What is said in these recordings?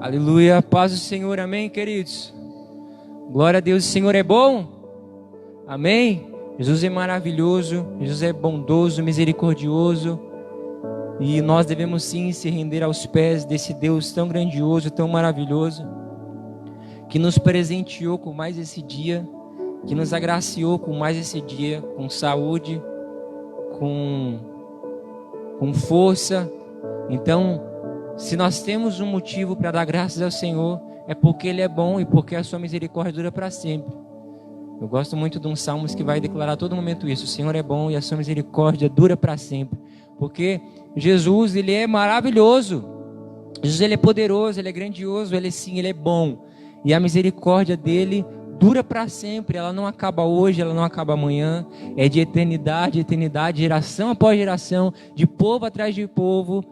Aleluia, paz do Senhor, amém, queridos? Glória a Deus, o Senhor é bom, amém? Jesus é maravilhoso, Jesus é bondoso, misericordioso, e nós devemos sim se render aos pés desse Deus tão grandioso, tão maravilhoso, que nos presenteou com mais esse dia, que nos agraciou com mais esse dia, com saúde, com força. Então, se nós temos um motivo para dar graças ao Senhor, é porque Ele é bom e porque a sua misericórdia dura para sempre. Eu gosto muito de um salmo que vai declarar a todo momento isso: o Senhor é bom e a sua misericórdia dura para sempre. Porque Jesus, Ele é maravilhoso, Jesus, Ele é poderoso, Ele é grandioso, Ele é bom, e a misericórdia dEle dura para sempre. Ela não acaba hoje, ela não acaba amanhã, é de eternidade, eternidade, geração após geração, de povo atrás de povo.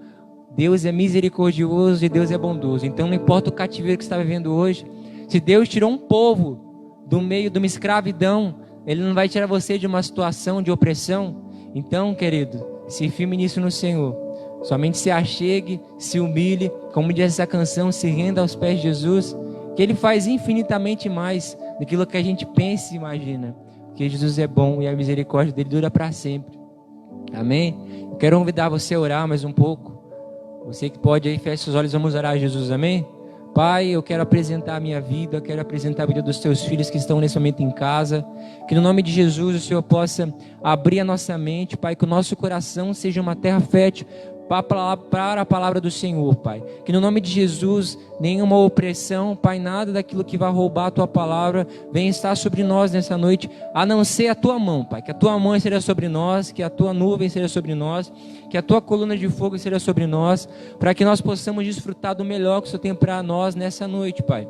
Deus é misericordioso e Deus é bondoso. Então não importa o cativeiro que você está vivendo hoje, se Deus tirou um povo do meio de uma escravidão, Ele não vai tirar você de uma situação de opressão. Então, querido, se firme nisso no Senhor. Somente se achegue, se humilhe, como diz essa canção, se renda aos pés de Jesus, que Ele faz infinitamente mais daquilo que a gente pensa e imagina. Porque Jesus é bom e a misericórdia dEle dura para sempre. Amém? Eu quero convidar você a orar mais um pouco. Você que pode aí, feche seus olhos, vamos orar a Jesus, amém? Pai, eu quero apresentar a minha vida, eu quero apresentar a vida dos teus filhos que estão nesse momento em casa. Que no nome de Jesus o Senhor possa abrir a nossa mente, Pai, que o nosso coração seja uma terra fértil para a palavra do Senhor, Pai. Que no nome de Jesus, nenhuma opressão, Pai, nada daquilo que vai roubar a Tua palavra venha estar sobre nós nessa noite, a não ser a Tua mão, Pai. Que a Tua mão seja sobre nós, que a Tua nuvem seja sobre nós, que a Tua coluna de fogo seja sobre nós, para que nós possamos desfrutar do melhor que o Senhor tem para nós nessa noite, Pai.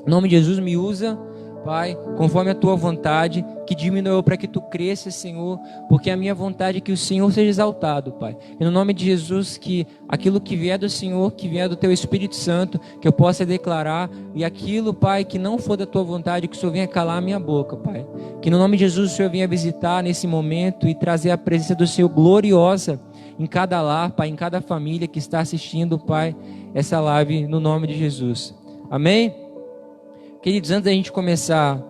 Em nome de Jesus, me usa, Pai, conforme a Tua vontade, que diminua para que Tu cresças, Senhor, porque a minha vontade é que o Senhor seja exaltado, Pai. E no nome de Jesus, que aquilo que vier do Senhor, que vier do Teu Espírito Santo, que eu possa declarar, e aquilo, Pai, que não for da Tua vontade, que o Senhor venha calar a minha boca, Pai. Que no nome de Jesus o Senhor venha visitar nesse momento e trazer a presença do Senhor gloriosa em cada lar, Pai, em cada família que está assistindo, Pai, essa live, no nome de Jesus. Amém? Queridos, antes da gente começar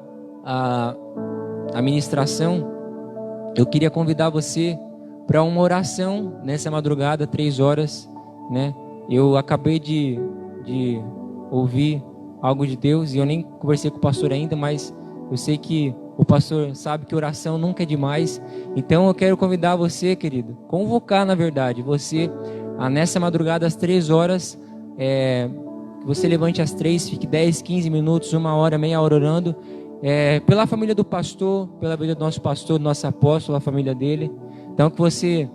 a ministração, eu queria convidar você para uma oração nessa madrugada, 3 horas, né? Eu acabei de ouvir algo de Deus e eu nem conversei com o pastor ainda, mas eu sei que o pastor sabe que oração nunca é demais. Então eu quero convidar você, querido, convocar, na verdade, você nessa madrugada às 3 horas, que você levante às 3, fique 10, 15 minutos, 1 hora, meia hora orando, pela família do pastor, pela vida do nosso pastor, do nosso apóstolo, a família dele. Então que você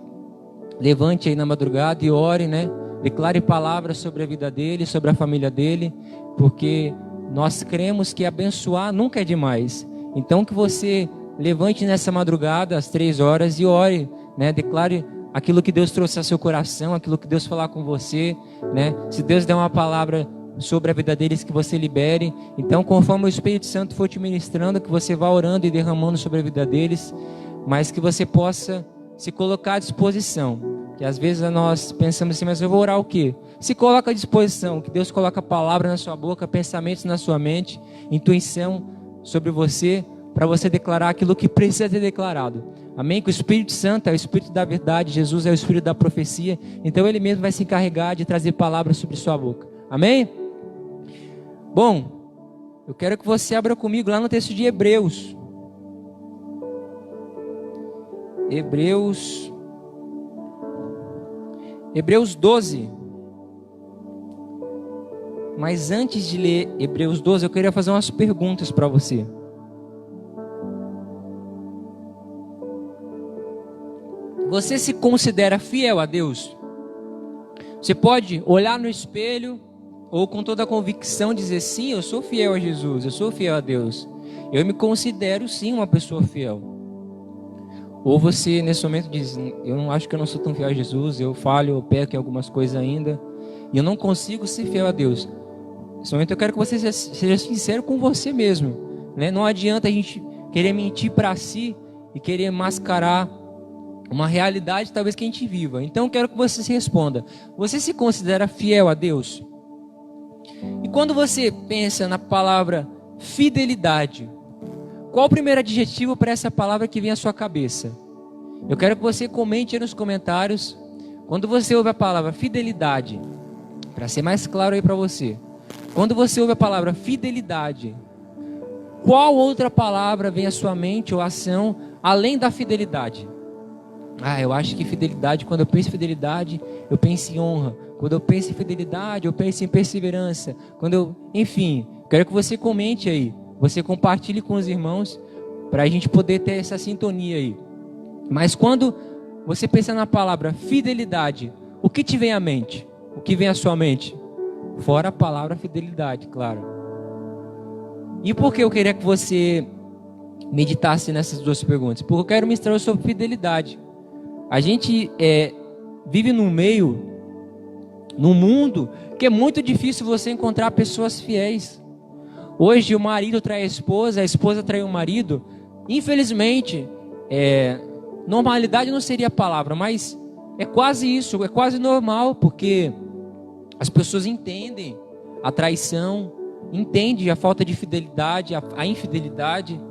levante aí na madrugada e ore, né? Declare palavras sobre a vida dele, sobre a família dele, porque nós cremos que abençoar nunca é demais. Então que você levante nessa madrugada às 3 horas e ore, né? Declare aquilo que Deus trouxe ao seu coração, aquilo que Deus falar com você, né? Se Deus der uma palavra sobre a vida deles, que você libere. Então, conforme o Espírito Santo for te ministrando, que você vá orando e derramando sobre a vida deles, mas que você possa se colocar à disposição. Que às vezes nós pensamos assim, mas eu vou orar o quê? Se coloca à disposição, que Deus coloca a palavra na sua boca, pensamentos na sua mente, intuição sobre você, para você declarar aquilo que precisa ser declarado. Amém? Que o Espírito Santo é o Espírito da verdade, Jesus é o Espírito da profecia, então Ele mesmo vai se encarregar de trazer palavras sobre sua boca. Amém? Bom, eu quero que você abra comigo lá no texto de Hebreus. Hebreus 12. Mas antes de ler Hebreus 12, eu queria fazer umas perguntas para você. Você se considera fiel a Deus? Você pode olhar no espelho ou com toda a convicção dizer, sim, eu sou fiel a Jesus, eu sou fiel a Deus. Eu me considero sim uma pessoa fiel. Ou você nesse momento diz, eu não acho que eu não sou tão fiel a Jesus, eu falho, eu peco em algumas coisas ainda, e eu não consigo ser fiel a Deus. Nesse momento eu quero que você seja sincero com você mesmo, né? Não adianta a gente querer mentir para si e querer mascarar uma realidade talvez que a gente viva. Então eu quero que você se responda, você se considera fiel a Deus? E quando você pensa na palavra fidelidade, qual o primeiro adjetivo para essa palavra que vem à sua cabeça? Eu quero que você comente aí nos comentários. Quando você ouve a palavra fidelidade, para ser mais claro aí para você, quando você ouve a palavra fidelidade, qual outra palavra vem à sua mente ou ação além da fidelidade? Eu acho que fidelidade, quando eu penso em fidelidade, eu penso em honra. Quando eu penso em fidelidade, eu penso em perseverança. Enfim, quero que você comente aí, você compartilhe com os irmãos, para a gente poder ter essa sintonia aí. Mas quando você pensa na palavra fidelidade, o que te vem à mente? O que vem à sua mente? Fora a palavra fidelidade, claro. E por que eu queria que você meditasse nessas duas perguntas? Porque eu quero mostrar sobre fidelidade. A gente vive num mundo que é muito difícil você encontrar pessoas fiéis. Hoje o marido trai a esposa trai o marido. Infelizmente, normalidade não seria a palavra, mas é quase isso, é quase normal, porque as pessoas entendem a traição, entendem a falta de fidelidade, a infidelidade.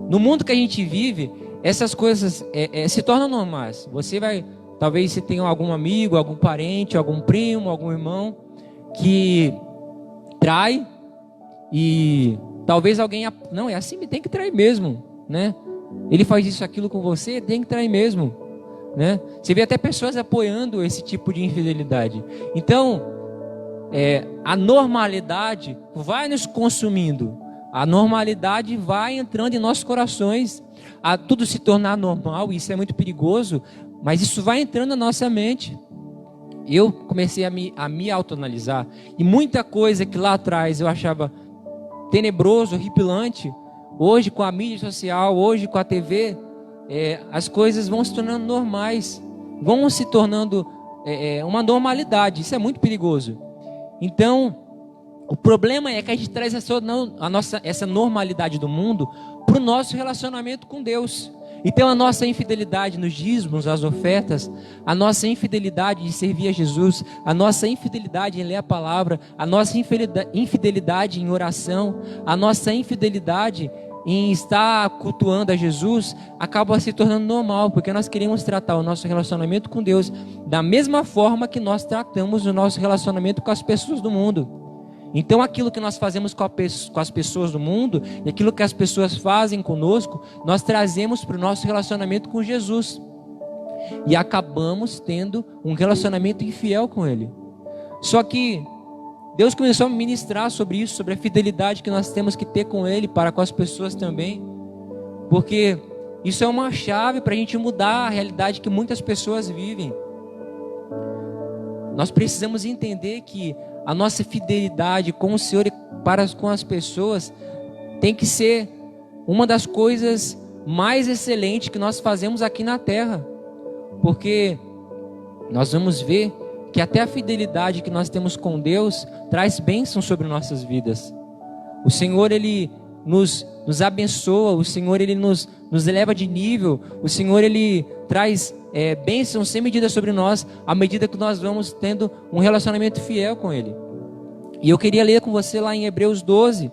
No mundo que a gente vive, essas coisas se tornam normais. Talvez você tenha algum amigo, algum parente, algum primo, algum irmão que trai, e talvez alguém, não, é assim, tem que trair mesmo, né? Ele faz isso, aquilo com você, tem que trair mesmo, né? Você vê até pessoas apoiando esse tipo de infidelidade. Então, a normalidade vai nos consumindo, a normalidade vai entrando em nossos corações, a tudo se tornar normal. Isso é muito perigoso, mas isso vai entrando na nossa mente. Eu comecei a me autoanalisar, e muita coisa que lá atrás eu achava tenebroso, horripilante, hoje com a mídia social, hoje com a TV, as coisas vão se tornando normais, vão se tornando uma normalidade. Isso é muito perigoso. Então, o problema é que a gente traz essa normalidade do mundo para o nosso relacionamento com Deus. Então a nossa infidelidade nos dízimos, nas ofertas, a nossa infidelidade de servir a Jesus, a nossa infidelidade em ler a palavra, a nossa infidelidade em oração, a nossa infidelidade em estar cultuando a Jesus, acaba se tornando normal, porque nós queremos tratar o nosso relacionamento com Deus da mesma forma que nós tratamos o nosso relacionamento com as pessoas do mundo. Então aquilo que nós fazemos com as pessoas do mundo, e aquilo que as pessoas fazem conosco, nós trazemos para o nosso relacionamento com Jesus, e acabamos tendo um relacionamento infiel com Ele. Só que Deus começou a ministrar sobre isso, sobre a fidelidade que nós temos que ter com Ele para com as pessoas também, porque isso é uma chave para a gente mudar a realidade que muitas pessoas vivem. Nós precisamos entender que a nossa fidelidade com o Senhor e para com as pessoas tem que ser uma das coisas mais excelentes que nós fazemos aqui na terra, porque nós vamos ver que até a fidelidade que nós temos com Deus traz bênçãos sobre nossas vidas. O Senhor, Ele nos abençoa, o Senhor, Ele nos eleva de nível, o Senhor, Ele traz bênçãos sem medida sobre nós, à medida que nós vamos tendo um relacionamento fiel com Ele. E eu queria ler com você lá em Hebreus 12,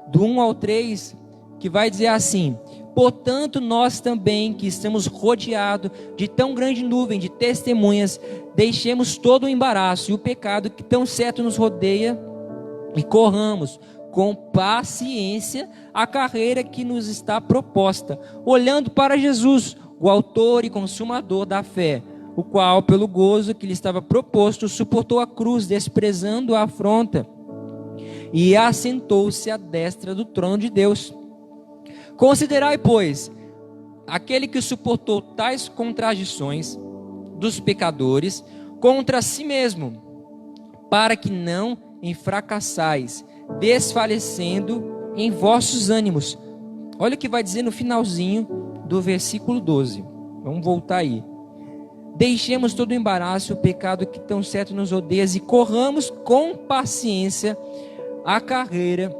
do 1 ao 3, que vai dizer assim: portanto nós também, que estamos rodeados de tão grande nuvem de testemunhas, deixemos todo o embaraço e o pecado que tão certo nos rodeia, e corramos com paciência a carreira que nos está proposta, olhando para Jesus, o autor e consumador da fé, o qual, pelo gozo que lhe estava proposto, suportou a cruz, desprezando a afronta, e assentou-se à destra do trono de Deus. Considerai, pois, aquele que suportou tais contradições dos pecadores contra si mesmo, para que não enfracassais, desfalecendo em vossos ânimos. Olha o que vai dizer no finalzinho do versículo 12. Vamos voltar aí. Deixemos todo o embaraço e o pecado que tão certo nos odeia, e corramos com paciência a carreira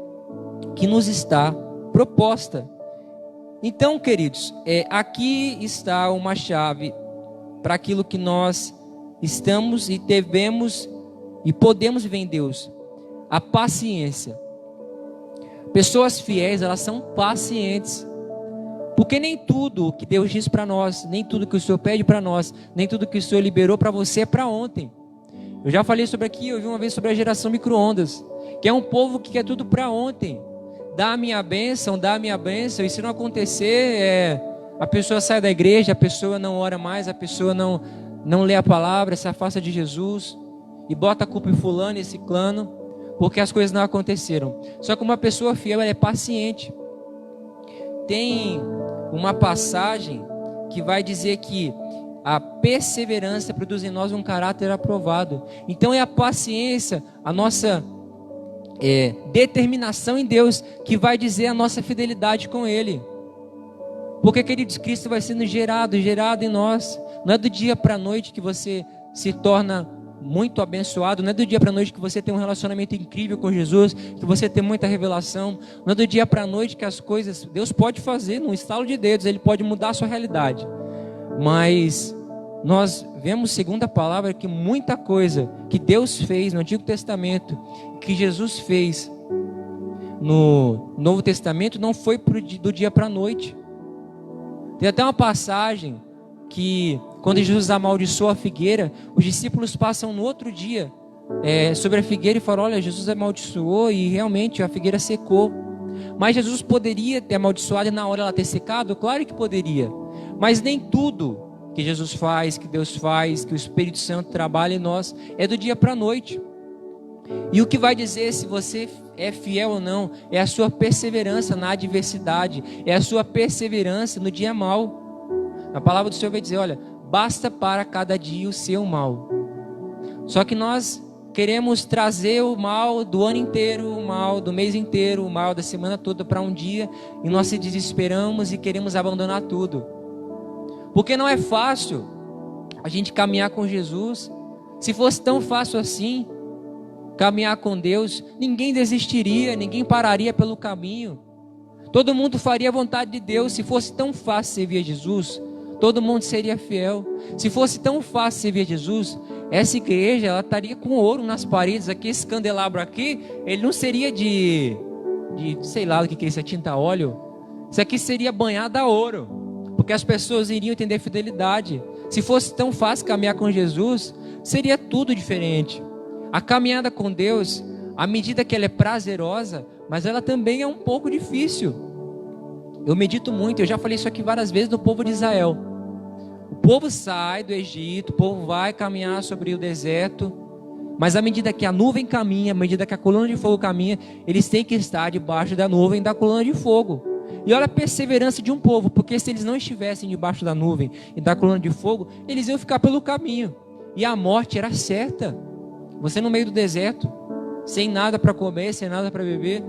que nos está proposta. Então, queridos, aqui está uma chave para aquilo que nós estamos e devemos e podemos viver em Deus. a paciência. Pessoas fiéis, elas são pacientes. Porque nem tudo que Deus diz para nós, nem tudo que o Senhor pede para nós, nem tudo que o Senhor liberou para você é para ontem. Eu já falei sobre aqui, eu vi uma vez sobre a geração micro-ondas, que é um povo que quer tudo para ontem. Dá a minha bênção, e se não acontecer, a pessoa sai da igreja, a pessoa não ora mais, a pessoa não lê a palavra, se afasta de Jesus, e bota a culpa em fulano e ciclano, porque as coisas não aconteceram. Só que uma pessoa fiel, ela é paciente. Tem uma passagem que vai dizer que a perseverança produz em nós um caráter aprovado. Então é a paciência, a nossa determinação em Deus, que vai dizer a nossa fidelidade com Ele. Porque, queridos, Cristo vai sendo gerado em nós. Não é do dia para a noite que você se torna muito abençoado, não é do dia para a noite que você tem um relacionamento incrível com Jesus, que você tem muita revelação, não é do dia para a noite que as coisas, Deus pode fazer num estalo de dedos, Ele pode mudar a sua realidade, mas nós vemos, segundo a palavra, que muita coisa que Deus fez no Antigo Testamento, que Jesus fez no Novo Testamento, não foi do dia para a noite. Tem até uma passagem que, quando Jesus amaldiçoou a figueira, os discípulos passam no outro dia sobre a figueira e falam: olha, Jesus amaldiçoou e realmente a figueira secou. Mas Jesus poderia ter amaldiçoado e na hora ela ter secado? Claro que poderia. Mas nem tudo que Jesus faz, que Deus faz, que o Espírito Santo trabalha em nós, é do dia para a noite. E o que vai dizer se você é fiel ou não, é a sua perseverança na adversidade, é a sua perseverança no dia mau. A palavra do Senhor vai dizer: olha, basta para cada dia o seu mal. Só que nós queremos trazer o mal do ano inteiro, o mal do mês inteiro, o mal da semana toda para um dia, e nós se desesperamos e queremos abandonar tudo. Porque não é fácil a gente caminhar com Jesus. Se fosse tão fácil assim, caminhar com Deus, ninguém desistiria, ninguém pararia pelo caminho. Todo mundo faria a vontade de Deus. Se fosse tão fácil servir a Jesus, todo mundo seria fiel. Se fosse tão fácil servir a Jesus, essa igreja, ela estaria com ouro nas paredes aqui. Esse candelabro aqui, ele não seria de sei lá o que é isso, é tinta a óleo. Isso aqui seria banhado a ouro, porque as pessoas iriam entender fidelidade. Se fosse tão fácil caminhar com Jesus, seria tudo diferente. A caminhada com Deus, à medida que ela é prazerosa, mas ela também é um pouco difícil. Eu medito muito, eu já falei isso aqui várias vezes no povo de Israel. O povo sai do Egito, o povo vai caminhar sobre o deserto, mas à medida que a nuvem caminha, à medida que a coluna de fogo caminha, eles têm que estar debaixo da nuvem da coluna de fogo. E olha a perseverança de um povo, porque se eles não estivessem debaixo da nuvem e da coluna de fogo, eles iam ficar pelo caminho, e a morte era certa. Você no meio do deserto, sem nada para comer, sem nada para beber.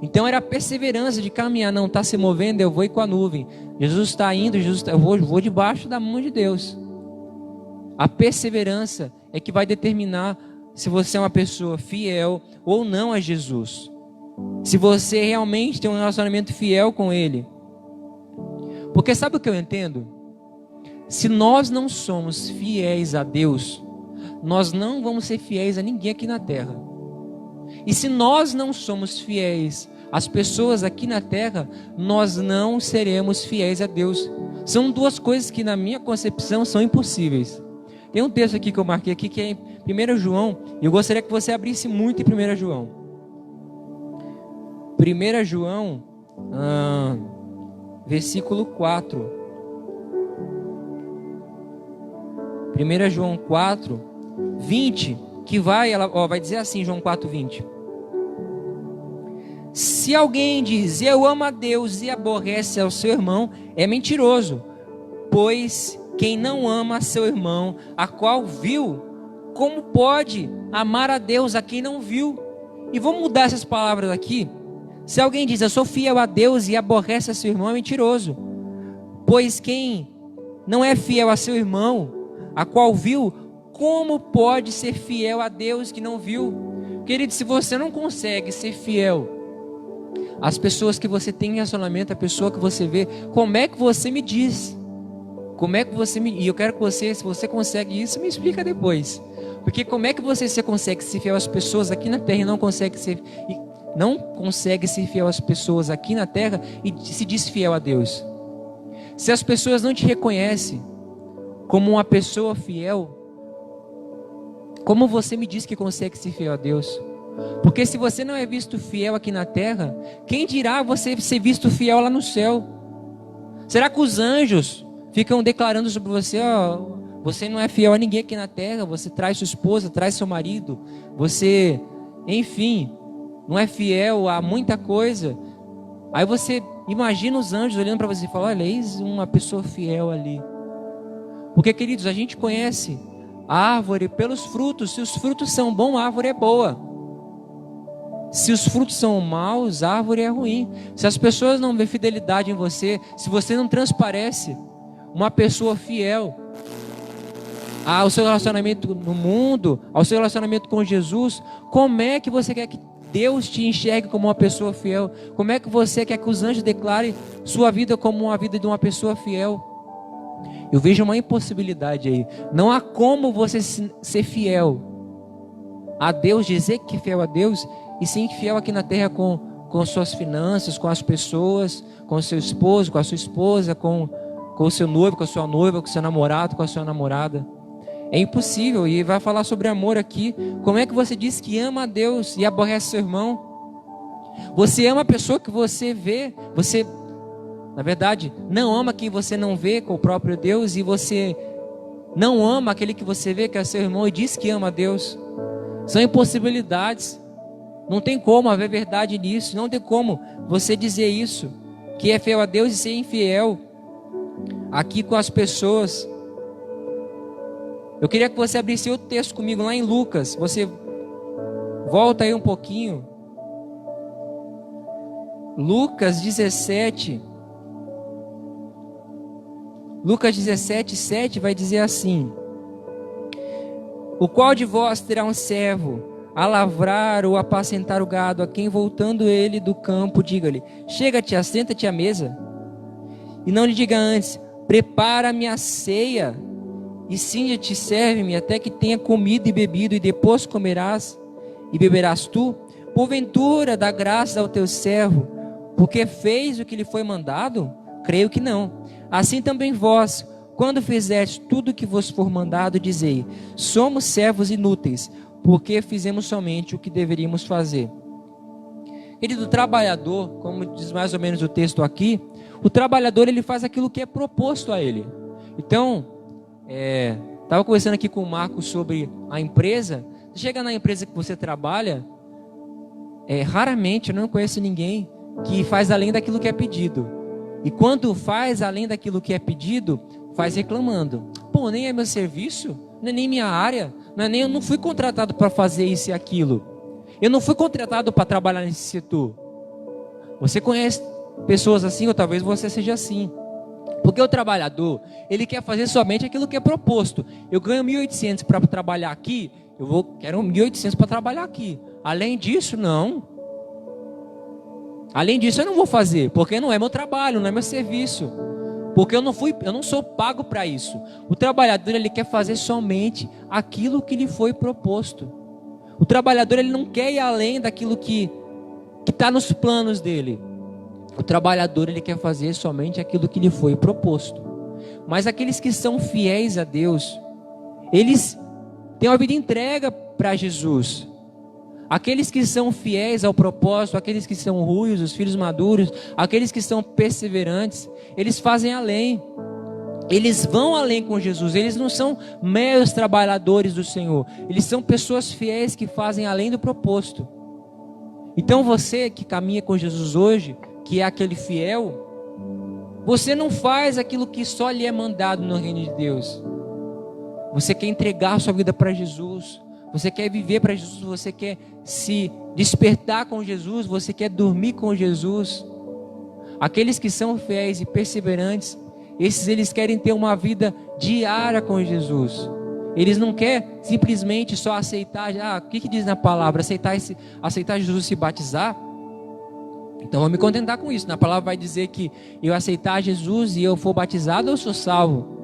Então era a perseverança de caminhar. Não está se movendo, eu vou ir com a nuvem. Jesus está indo, eu vou debaixo da mão de Deus. A perseverança é que vai determinar se você é uma pessoa fiel ou não a Jesus. Se você realmente tem um relacionamento fiel com Ele. Porque sabe o que eu entendo? Se nós não somos fiéis a Deus, nós não vamos ser fiéis a ninguém aqui na terra. E se nós não somos fiéis às pessoas aqui na terra, nós não seremos fiéis a Deus. São duas coisas que na minha concepção são impossíveis. Tem um texto aqui que eu marquei aqui que é em 1 João, e eu gostaria que você abrisse muito em 1 João. 1 João, versículo 4. 1 João 4, 20, que vai dizer assim, João 4, 20. Se alguém diz, eu amo a Deus e aborrece ao seu irmão, é mentiroso. Pois quem não ama seu irmão, a qual viu, como pode amar a Deus a quem não viu? E vamos mudar essas palavras aqui. Se alguém diz, eu sou fiel a Deus e aborrece a seu irmão, é mentiroso. Pois quem não é fiel a seu irmão, a qual viu, como pode ser fiel a Deus que não viu? Querido, se você não consegue ser fiel às pessoas que você tem em relacionamento, a pessoa que você vê, como é que você me diz? Como é que você me... E eu quero que você, se você consegue isso, me explica depois. Porque como é que você consegue ser fiel às pessoas aqui na terra e não consegue ser fiel às pessoas aqui na terra e se diz fiel a Deus? Se as pessoas não te reconhecem como uma pessoa fiel, como você me diz que consegue ser fiel a Deus? Porque se você não é visto fiel aqui na terra, quem dirá você ser visto fiel lá no céu? Será que os anjos ficam declarando sobre você, você não é fiel a ninguém aqui na terra, você traz sua esposa, traz seu marido, você, enfim, não é fiel a muita coisa. Aí você imagina os anjos olhando para você e falar, olha, eis uma pessoa fiel ali. Porque, queridos, a gente conhece a árvore pelos frutos. Se os frutos são bons, a árvore é boa. Se os frutos são maus, a árvore é ruim. Se as pessoas não vêem fidelidade em você, se você não transparece uma pessoa fiel ao seu relacionamento no mundo, ao seu relacionamento com Jesus, como é que você quer que Deus te enxergue como uma pessoa fiel? Como é que você quer que os anjos declarem sua vida como uma vida de uma pessoa fiel? Eu vejo uma impossibilidade aí. Não há como você ser fiel a Deus, dizer que é fiel a Deus, e sim fiel aqui na terra com suas finanças, com as pessoas, com o seu esposo, com a sua esposa, com o seu noivo, com a sua noiva, com o seu namorado, com a sua namorada. É impossível. E vai falar sobre amor aqui. Como é que você diz que ama a Deus e aborrece seu irmão? Você ama a pessoa que você vê. Você, na verdade, não ama quem você não vê, com o próprio Deus. E você não ama aquele que você vê, que é seu irmão, e diz que ama a Deus. São impossibilidades. Não tem como haver verdade nisso. Não tem como você dizer isso, que é fiel a Deus, e ser infiel aqui com as pessoas. Eu queria que você abrisse outro texto comigo lá em Lucas. Você volta aí um pouquinho. Lucas 17. Lucas 17, 7 vai dizer assim: o qual de vós terá um servo a lavrar ou apacentar o gado, a quem voltando ele do campo, diga-lhe, chega-te, assenta-te à mesa, e não lhe diga antes, prepara-me a ceia, e cinja-te, serve-me, até que tenha comido e bebido, e depois comerás e beberás tu? Porventura dá graça ao teu servo, porque fez o que lhe foi mandado? Creio que não. Assim também vós, quando fizerdes tudo o que vos for mandado, dizei, somos servos inúteis, porque fizemos somente o que deveríamos fazer. Querido, o trabalhador, como diz mais ou menos o texto aqui, o trabalhador ele faz aquilo que é proposto a ele. Então, estava conversando aqui com o Marcos sobre a empresa. Chega na empresa que você trabalha, raramente, eu não conheço ninguém que faz além daquilo que é pedido. E quando faz além daquilo que é pedido, faz reclamando. Pô, nem é meu serviço, não é nem minha área, eu não fui contratado para fazer isso e aquilo. Eu não fui contratado para trabalhar nesse setor. Você conhece pessoas assim, ou talvez você seja assim. Porque o trabalhador, ele quer fazer somente aquilo que é proposto. Eu ganho 1.800 para trabalhar aqui, quero 1.800 para trabalhar aqui. Além disso, não. Além disso, eu não vou fazer, porque não é meu trabalho, não é meu serviço. Porque eu não sou pago para isso. O trabalhador, ele quer fazer somente aquilo que lhe foi proposto. O trabalhador, ele não quer ir além daquilo que está nos planos dele. O trabalhador, ele quer fazer somente aquilo que lhe foi proposto. Mas aqueles que são fiéis a Deus, eles têm uma vida entrega para Jesus. Aqueles que são fiéis ao propósito, aqueles que são ruios, os filhos maduros, aqueles que são perseverantes, eles fazem além. Eles vão além com Jesus. Eles não são meros trabalhadores do Senhor. Eles são pessoas fiéis que fazem além do proposto. Então você que caminha com Jesus hoje, que é aquele fiel, você não faz aquilo que só lhe é mandado no reino de Deus. Você quer entregar a sua vida para Jesus. Você quer viver para Jesus, você quer se despertar com Jesus, você quer dormir com Jesus. Aqueles que são fiéis e perseverantes, eles querem ter uma vida diária com Jesus. Eles não querem simplesmente só aceitar, o que diz na palavra? Aceitar Jesus e se batizar? Então vou me contentar com isso. Na palavra vai dizer que eu aceitar Jesus e eu for batizado, eu sou salvo.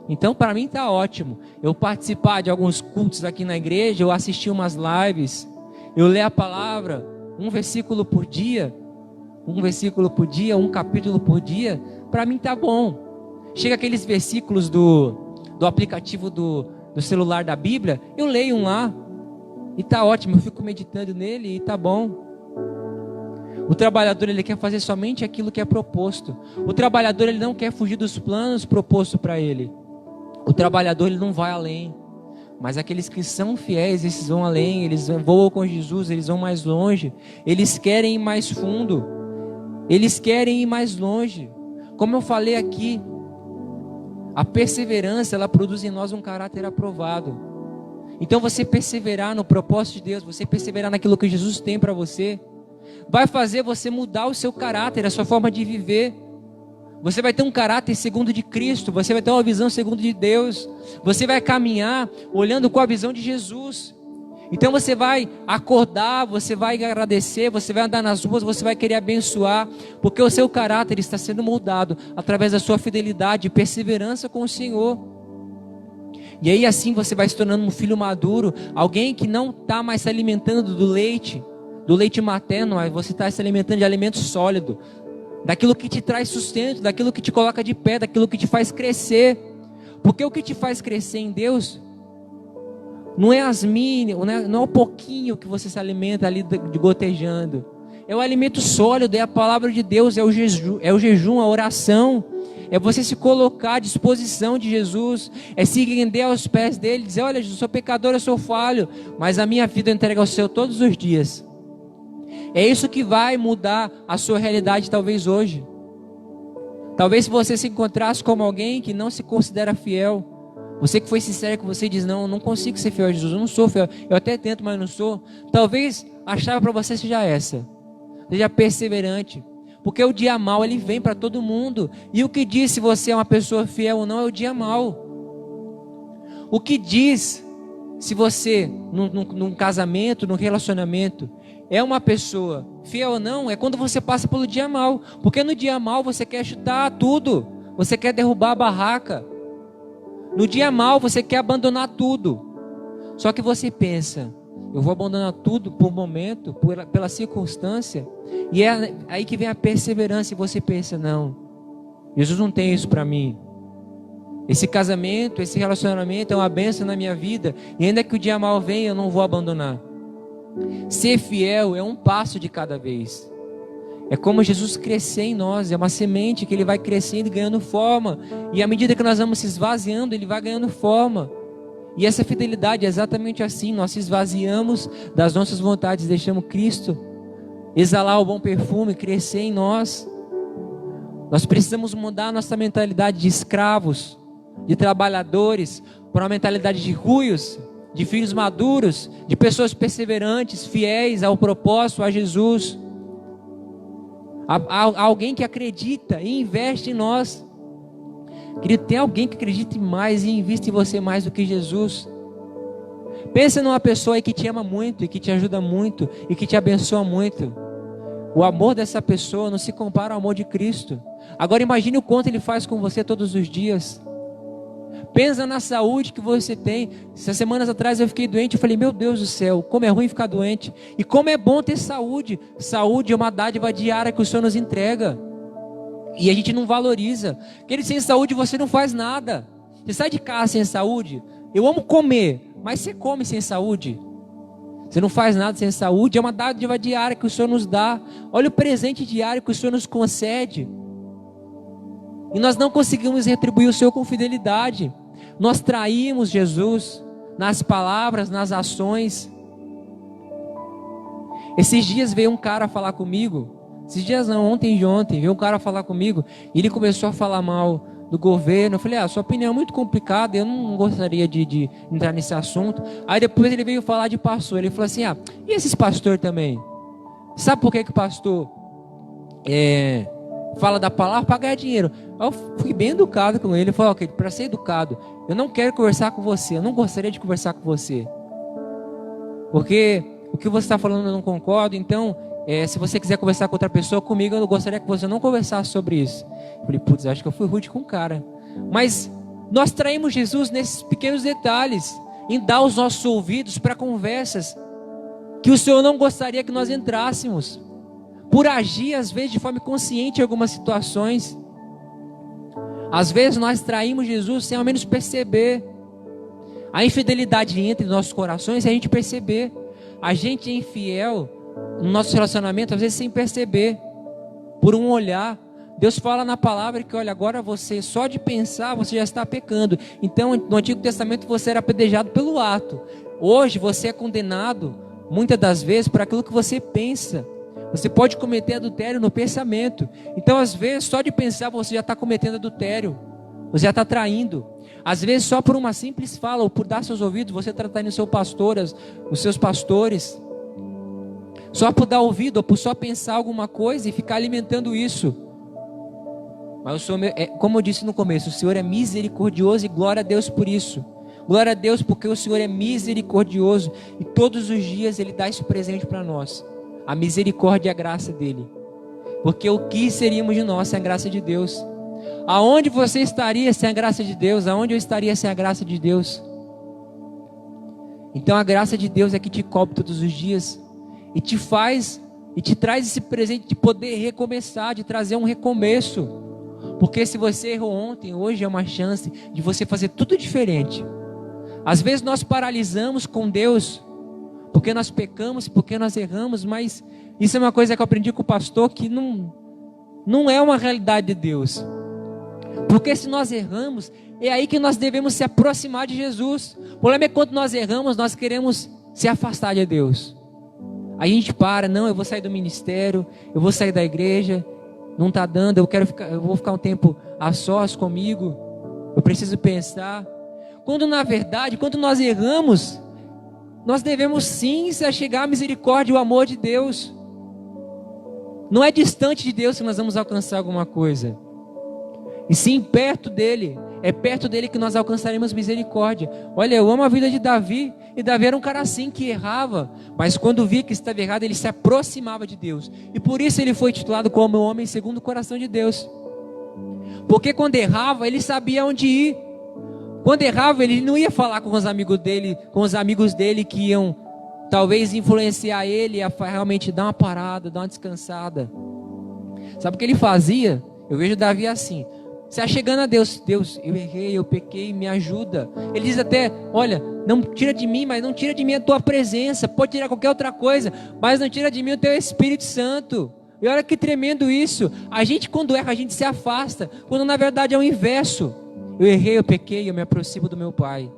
Então, para mim está ótimo. Eu participar de alguns cultos aqui na igreja, eu assistir umas lives, eu ler a palavra, um versículo por dia, um capítulo por dia, para mim está bom. Chega aqueles versículos do aplicativo do celular da Bíblia, eu leio um lá, e está ótimo, eu fico meditando nele e está bom. O trabalhador, ele quer fazer somente aquilo que é proposto. O trabalhador, ele não quer fugir dos planos propostos para ele. O trabalhador, ele não vai além. Mas aqueles que são fiéis, esses vão além, eles voam com Jesus, eles vão mais longe. Eles querem ir mais fundo. Eles querem ir mais longe. Como eu falei aqui, a perseverança, ela produz em nós um caráter aprovado. Então você perseverar no propósito de Deus, você perseverar naquilo que Jesus tem para você, vai fazer você mudar o seu caráter, a sua forma de viver. Você vai ter um caráter segundo de Cristo, você vai ter uma visão segundo de Deus, você vai caminhar olhando com a visão de Jesus. Então você vai acordar, você vai agradecer, você vai andar nas ruas, você vai querer abençoar, porque o seu caráter está sendo moldado através da sua fidelidade e perseverança com o Senhor. E aí assim você vai se tornando um filho maduro, alguém que não está mais se alimentando do leite materno, mas você está se alimentando de alimento sólido, daquilo que te traz sustento, daquilo que te coloca de pé, daquilo que te faz crescer. Porque o que te faz crescer em Deus não é as mínimas, não é o pouquinho que você se alimenta ali de gotejando. É o alimento sólido, é a palavra de Deus, é o jejum, a oração. É você se colocar à disposição de Jesus, é se render aos pés dele, dizer: olha, Jesus, eu sou pecador, eu sou falho, mas a minha vida eu entrego ao Senhor todos os dias. É isso que vai mudar a sua realidade talvez hoje. Talvez se você se encontrasse como alguém que não se considera fiel, você que foi sincero com você e diz: não consigo ser fiel a Jesus, eu não sou fiel, eu até tento, mas não sou. Talvez a chave para você seja essa: seja perseverante. Porque o dia mau, ele vem para todo mundo. E o que diz se você é uma pessoa fiel ou não é o dia mau. O que diz se você, num casamento, num relacionamento, é uma pessoa fiel ou não, é quando você passa pelo dia mau. Porque no dia mau você quer chutar tudo, você quer derrubar a barraca. No dia mau você quer abandonar tudo. Só que você pensa: eu vou abandonar tudo por momento, pela circunstância. E é aí que vem a perseverança. E você pensa: não, Jesus não tem isso para mim. Esse casamento, esse relacionamento é uma bênção na minha vida, e ainda que o dia mal venha, eu não vou abandonar. Ser fiel é um passo de cada vez. É como Jesus crescer em nós, é uma semente que ele vai crescendo e ganhando forma. E à medida que nós vamos se esvaziando, ele vai ganhando forma. E essa fidelidade é exatamente assim: nós se esvaziamos das nossas vontades, deixamos Cristo exalar o bom perfume, crescer em nós. Nós precisamos mudar a nossa mentalidade de escravos, de trabalhadores, para uma mentalidade de ruios, de filhos maduros, de pessoas perseverantes, fiéis ao propósito, a Jesus. Alguém que acredita e investe em nós. Querido, tem alguém que acredite mais e investe em você mais do que Jesus? Pensa numa pessoa aí que te ama muito, e que te ajuda muito, e que te abençoa muito. O amor dessa pessoa não se compara ao amor de Cristo. Agora imagine o quanto ele faz com você todos os dias. Pensa na saúde que você tem. Essas semanas atrás eu fiquei doente, eu falei: meu Deus do céu, como é ruim ficar doente. E como é bom ter saúde. Saúde é uma dádiva diária que o Senhor nos entrega. E a gente não valoriza. Porque sem saúde você não faz nada. Você sai de casa sem saúde. Eu amo comer, mas você come sem saúde? Você não faz nada sem saúde. É uma dádiva diária que o Senhor nos dá. Olha o presente diário que o Senhor nos concede. E nós não conseguimos retribuir o Senhor com fidelidade. Nós traímos Jesus nas palavras, nas ações. Esses dias veio um cara falar comigo. Esses dias não, ontem e ontem, veio um cara falar comigo. E ele começou a falar mal do governo. Eu falei: sua opinião é muito complicada, eu não gostaria de entrar nesse assunto. Aí depois ele veio falar de pastor. Ele falou assim: e esses pastores também? Sabe por que o pastor fala da palavra? Para ganhar dinheiro. Aí eu fui bem educado com ele. Eu falei: ok, para ser educado, eu não quero conversar com você, eu não gostaria de conversar com você, porque o que você está falando eu não concordo. Então se você quiser conversar com outra pessoa, comigo eu gostaria que você não conversasse sobre isso. Eu falei: putz, acho que eu fui rude com o cara. Mas Nós traímos Jesus nesses pequenos detalhes, em dar os nossos ouvidos para conversas que o Senhor não gostaria que nós entrássemos, por agir às vezes de forma consciente em algumas situações. Às vezes nós traímos Jesus sem ao menos perceber. A infidelidade entra em nossos corações e a gente perceber. A gente é infiel no nosso relacionamento, às vezes sem perceber, por um olhar. Deus fala na palavra que, olha, agora você, só de pensar, você já está pecando. Então, no Antigo Testamento, você era apedrejado pelo ato. Hoje, você é condenado, muitas das vezes, por aquilo que você pensa. Você pode cometer adultério no pensamento. Então, às vezes, só de pensar, você já está cometendo adultério. Você já está traindo. Às vezes, só por uma simples fala, ou por dar seus ouvidos, você está traindo os seus pastores. Só por dar ouvido, ou por só pensar alguma coisa e ficar alimentando isso. Mas o Senhor, como eu disse no começo, o Senhor é misericordioso e glória a Deus por isso. Glória a Deus porque o Senhor é misericordioso e todos os dias Ele dá esse presente para nós. A misericórdia e a graça dEle. Porque o que seríamos de nós sem a graça de Deus? Aonde você estaria sem a graça de Deus? Aonde eu estaria sem a graça de Deus? Então a graça de Deus é que te cobre todos os dias e te faz e te traz esse presente de poder recomeçar, de trazer um recomeço. Porque se você errou ontem, hoje é uma chance de você fazer tudo diferente. Às vezes nós paralisamos com Deus, porque nós pecamos, porque nós erramos, mas isso é uma coisa que eu aprendi com o pastor, que não é uma realidade de Deus. Porque se nós erramos, é aí que nós devemos se aproximar de Jesus. O problema é que quando nós erramos, nós queremos se afastar de Deus. Aí a gente não, eu vou sair do ministério, eu vou sair da igreja, não está dando, eu vou ficar um tempo a sós comigo, eu preciso pensar. Quando na verdade, quando nós erramos, nós devemos sim se achegar à misericórdia e ao amor de Deus. Não é distante de Deus que nós vamos alcançar alguma coisa, e sim perto dele. É perto dele que nós alcançaremos misericórdia. Olha, eu amo a vida de Davi. E Davi era um cara assim que errava, mas quando via que estava errado, ele se aproximava de Deus. E por isso ele foi titulado como homem segundo o coração de Deus. Porque quando errava, ele sabia onde ir. Quando errava, ele não ia falar com os amigos dele que iam talvez influenciar ele a realmente dar uma parada, dar uma descansada. Sabe o que ele fazia? Eu vejo Davi assim: se achegando a Deus, Deus, eu errei, eu pequei, me ajuda. Ele diz até, olha, não tira de mim, mas não tira de mim a tua presença. Pode tirar qualquer outra coisa, mas não tira de mim o teu Espírito Santo. E olha que tremendo isso. A gente quando erra, a gente se afasta, quando na verdade é o inverso. Eu errei, eu pequei, eu me aproximo do meu Pai.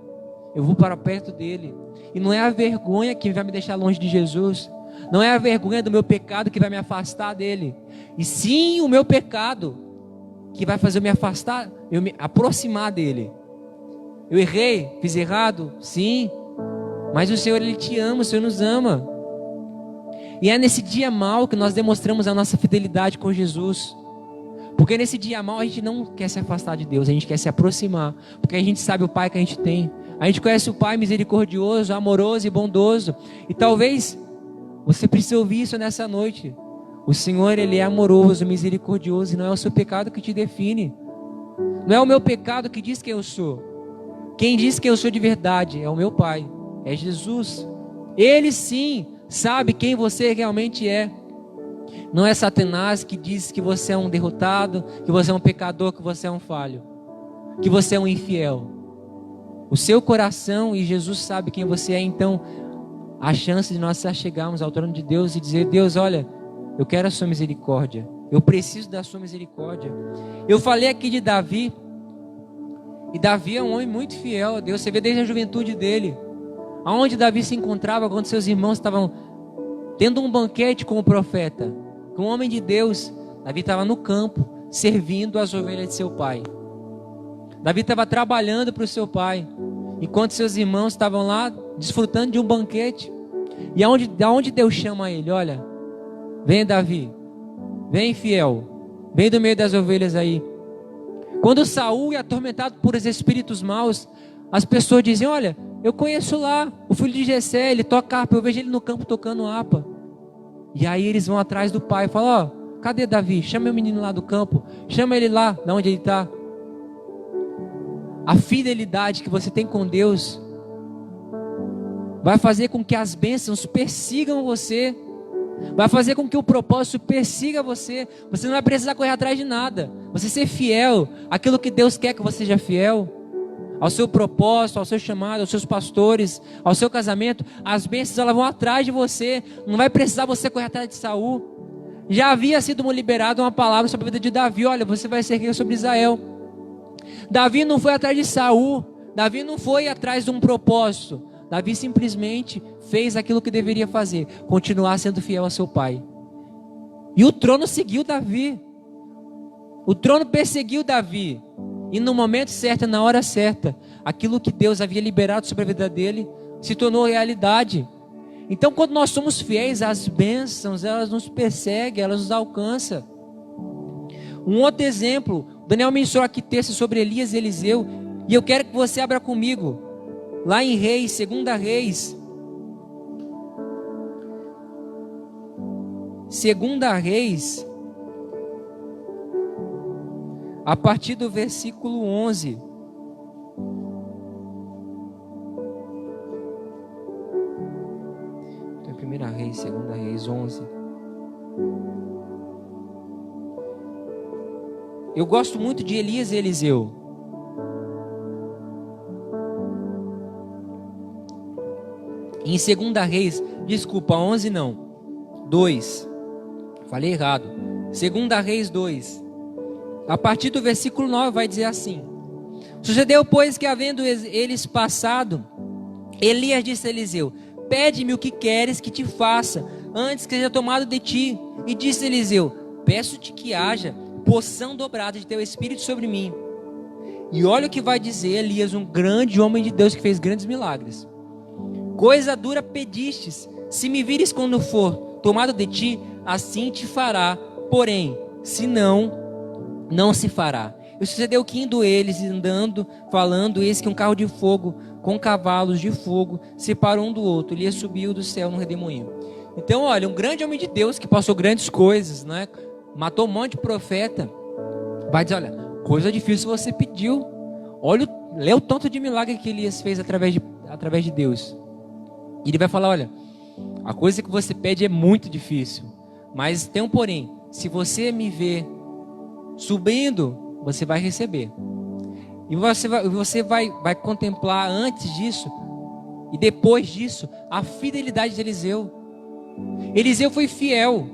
Eu vou para perto dele. E não é a vergonha que vai me deixar longe de Jesus. Não é a vergonha do meu pecado que vai me afastar dele. E sim o meu pecado que vai fazer eu me afastar, eu me aproximar dele. Eu errei, fiz errado, sim, mas o Senhor, Ele te ama, o Senhor nos ama. E é nesse dia mau que nós demonstramos a nossa fidelidade com Jesus. Porque nesse dia mau a gente não quer se afastar de Deus, a gente quer se aproximar, porque a gente sabe o Pai que a gente tem. A gente conhece o Pai misericordioso, amoroso e bondoso. E talvez você precise ouvir isso nessa noite. O Senhor, Ele é amoroso, misericordioso, e não é o seu pecado que te define. Não é o meu pecado que diz quem eu sou. Quem diz que eu sou de verdade é o meu Pai, é Jesus. Ele sim sabe quem você realmente é. Não é Satanás que diz que você é um derrotado, que você é um pecador, que você é um falho, que você é um infiel. O seu coração e Jesus sabe quem você é. Então a chance de nós chegarmos ao trono de Deus e dizer: Deus, olha, eu quero a sua misericórdia, eu preciso da sua misericórdia. Eu falei aqui de Davi, e Davi é um homem muito fiel a Deus. Você vê desde a juventude dele, aonde Davi se encontrava quando seus irmãos estavam tendo um banquete com o profeta, com o homem de Deus. Davi estava no campo, servindo as ovelhas de seu pai. Davi estava trabalhando para o seu pai, enquanto seus irmãos estavam lá desfrutando de um banquete. E aonde Deus chama ele: olha, vem Davi, vem fiel, vem do meio das ovelhas aí. Quando Saul é atormentado por os espíritos maus, as pessoas dizem: olha, eu conheço lá o filho de Jessé, ele toca harpa, eu vejo ele no campo tocando harpa. E aí eles vão atrás do pai e falam: ó, cadê Davi? Chama o menino lá do campo, chama ele lá, de onde ele está. a fidelidade que você tem com Deus vai fazer com que as bênçãos persigam você, vai fazer com que o propósito persiga você. Você não vai precisar correr atrás de nada. Você ser fiel àquilo que Deus quer que você seja fiel, ao seu propósito, ao seu chamado, aos seus pastores, ao seu casamento. As bênçãos, elas vão atrás de você. Não vai precisar você correr atrás de Saul. Já havia sido liberada uma palavra sobre a vida de Davi. Olha, você vai ser rei sobre Israel. Davi não foi atrás de Saul. Davi não foi atrás de um propósito. Davi simplesmente fez aquilo que deveria fazer, continuar sendo fiel a seu pai. E o trono seguiu Davi. O trono perseguiu Davi. E no momento certo, na hora certa, aquilo que Deus havia liberado sobre a vida dele se tornou realidade. Então, quando nós somos fiéis, as bênçãos, elas nos perseguem, elas nos alcançam. Um outro exemplo, Daniel mencionou aqui texto sobre Elias e Eliseu, e eu quero que você abra comigo, lá em Reis, 2 Reis. 2 Reis, a partir do versículo 11. Então, 1 Reis, 2 Reis 11. Eu gosto muito de Elias e Eliseu. Em 2 Reis, desculpa, 11 não, 2. Falei errado. 2 Reis 2. A partir do versículo 9 vai dizer assim: sucedeu, pois, que havendo eles passado, Elias disse a Eliseu: pede-me o que queres que te faça, antes que seja tomado de ti. E disse Eliseu: peço-te que haja porção dobrada de teu espírito sobre mim. E olha o que vai dizer Elias, um grande homem de Deus que fez grandes milagres: coisa dura pedistes, se me vires quando for tomado de ti, assim te fará, porém, se não, não se fará. E sucedeu que indo eles, andando, falando, eis que um carro de fogo, com cavalos de fogo, separou um do outro. Elias subiu do céu no redemoinho. Então, olha, um grande homem de Deus, que passou grandes coisas, né? Matou um monte de profeta, vai dizer: olha, coisa difícil você pediu. Olha, lê o tanto de milagre que Elias fez através de Deus. E ele vai falar: olha, a coisa que você pede é muito difícil, mas tem um porém: se você me ver subindo, você vai receber. E você vai contemplar antes disso e depois disso a fidelidade de Eliseu. Eliseu foi fiel.